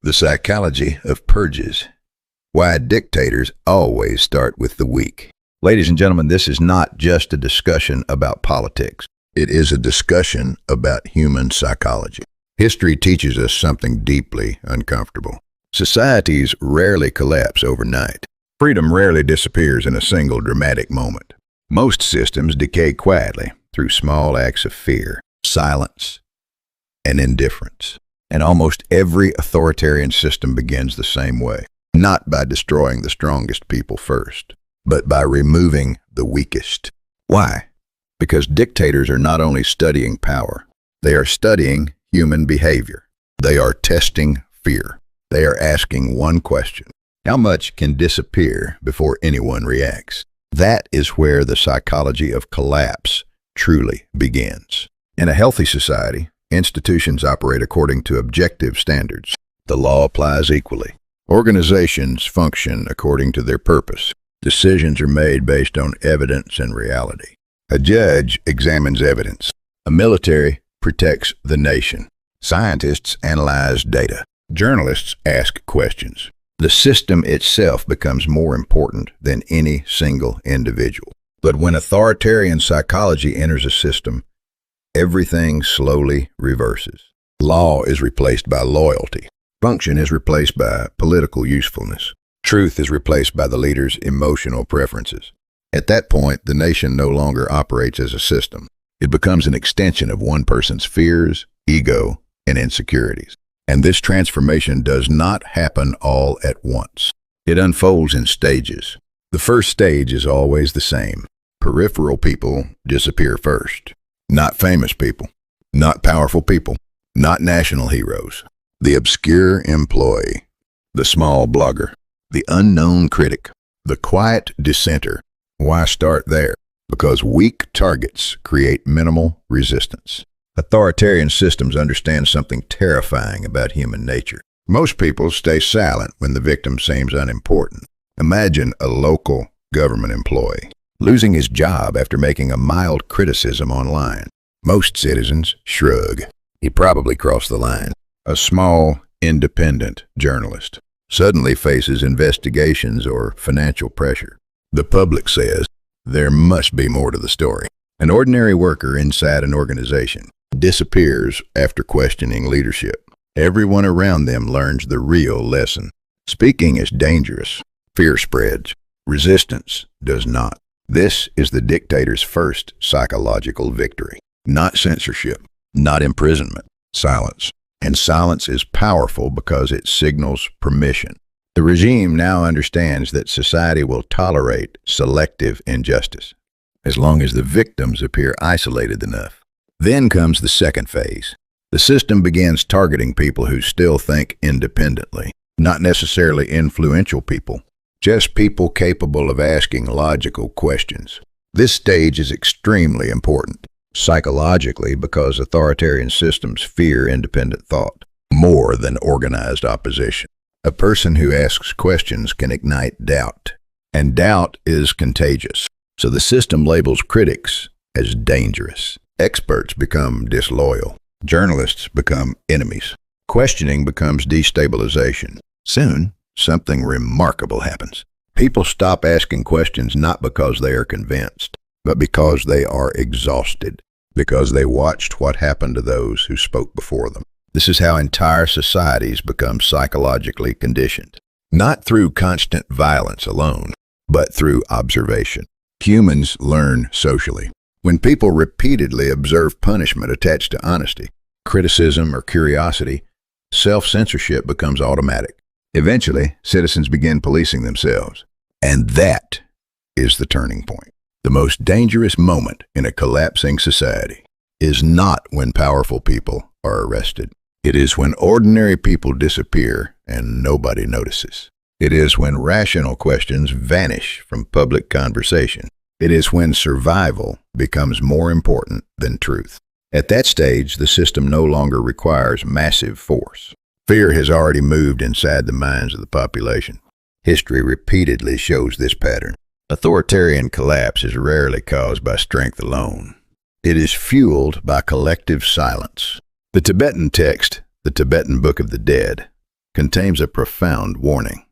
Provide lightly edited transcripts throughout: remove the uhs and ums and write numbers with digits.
The psychology of purges. Why dictators always start with the weak. Ladies and gentlemen, this is not just a discussion about politics. It is a discussion about human psychology. History teaches us something deeply uncomfortable. Societies rarely collapse overnight. Freedom rarely disappears in a single dramatic moment. Most systems decay quietly through small acts of fear, silence, and indifference. And almost every authoritarian system begins the same way, not by destroying the strongest people first, but by removing the weakest. Why? Because dictators are not only studying power, they are studying human behavior. They are testing fear. They are asking one question: how much can disappear before anyone reacts? That is where the psychology of collapse truly begins. In a healthy society, institutions operate according to objective standards. The law applies equally. Organizations function according to their purpose. Decisions are made based on evidence and reality. A judge examines evidence. A military protects the nation. Scientists analyze data. Journalists ask questions. The system itself becomes more important than any single individual. But when authoritarian psychology enters a system, everything slowly reverses. Law is replaced by loyalty. Function is replaced by political usefulness. Truth is replaced by the leader's emotional preferences. At that point, the nation no longer operates as a system. It becomes an extension of one person's fears, ego, and insecurities. And this transformation does not happen all at once. It unfolds in stages. The first stage is always the same. Peripheral people disappear first. Not famous people, not powerful people, not national heroes. The obscure employee, the small blogger, the unknown critic, the quiet dissenter. Why start there? Because weak targets create minimal resistance. Authoritarian systems understand something terrifying about human nature. Most people stay silent when the victim seems unimportant. Imagine a local government employee losing his job after making a mild criticism online. Most citizens shrug. He probably crossed the line. A small, independent journalist suddenly faces investigations or financial pressure. The public says, there must be more to the story. An ordinary worker inside an organization disappears after questioning leadership. Everyone around them learns the real lesson. Speaking is dangerous. Fear spreads. Resistance does not. This is the dictator's first psychological victory. Not censorship, not imprisonment, silence. And silence is powerful because it signals permission. The regime now understands that society will tolerate selective injustice, as long as the victims appear isolated enough. Then comes the second phase. The system begins targeting people who still think independently, not necessarily influential people, just people capable of asking logical questions. This stage is extremely important, psychologically, because authoritarian systems fear independent thought more than organized opposition. A person who asks questions can ignite doubt, and doubt is contagious. So the system labels critics as dangerous. Experts become disloyal. Journalists become enemies. Questioning becomes destabilization. Soon, something remarkable happens. People stop asking questions not because they are convinced, but because they are exhausted, because they watched what happened to those who spoke before them. This is how entire societies become psychologically conditioned, not through constant violence alone, but through observation. Humans learn socially. When people repeatedly observe punishment attached to honesty, criticism, or curiosity, self-censorship becomes automatic. Eventually, citizens begin policing themselves. And that is the turning point. The most dangerous moment in a collapsing society is not when powerful people are arrested. It is when ordinary people disappear and nobody notices. It is when rational questions vanish from public conversation. It is when survival becomes more important than truth. At that stage, the system no longer requires massive force. Fear has already moved inside the minds of the population. History repeatedly shows this pattern. Authoritarian collapse is rarely caused by strength alone. It is fueled by collective silence. The Tibetan text, the Tibetan Book of the Dead, contains a profound warning.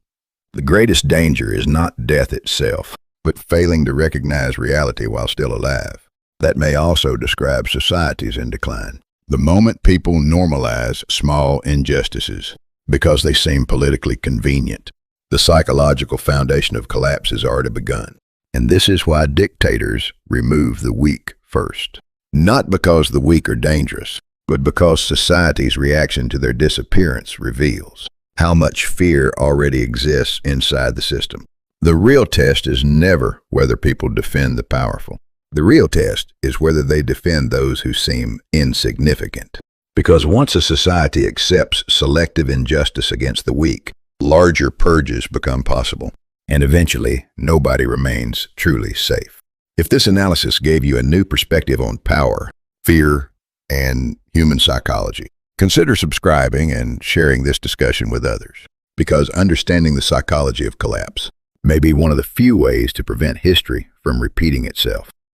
The greatest danger is not death itself, but failing to recognize reality while still alive. That may also describe societies in decline. The moment people normalize small injustices because they seem politically convenient, the psychological foundation of collapse has already begun. And this is why dictators remove the weak first. Not because the weak are dangerous, but because society's reaction to their disappearance reveals how much fear already exists inside the system. The real test is never whether people defend the powerful. The real test is whether they defend those who seem insignificant. Because once a society accepts selective injustice against the weak, larger purges become possible, and eventually nobody remains truly safe. If this analysis gave you a new perspective on power, fear, and human psychology, consider subscribing and sharing this discussion with others, because understanding the psychology of collapse may be one of the few ways to prevent history from repeating itself.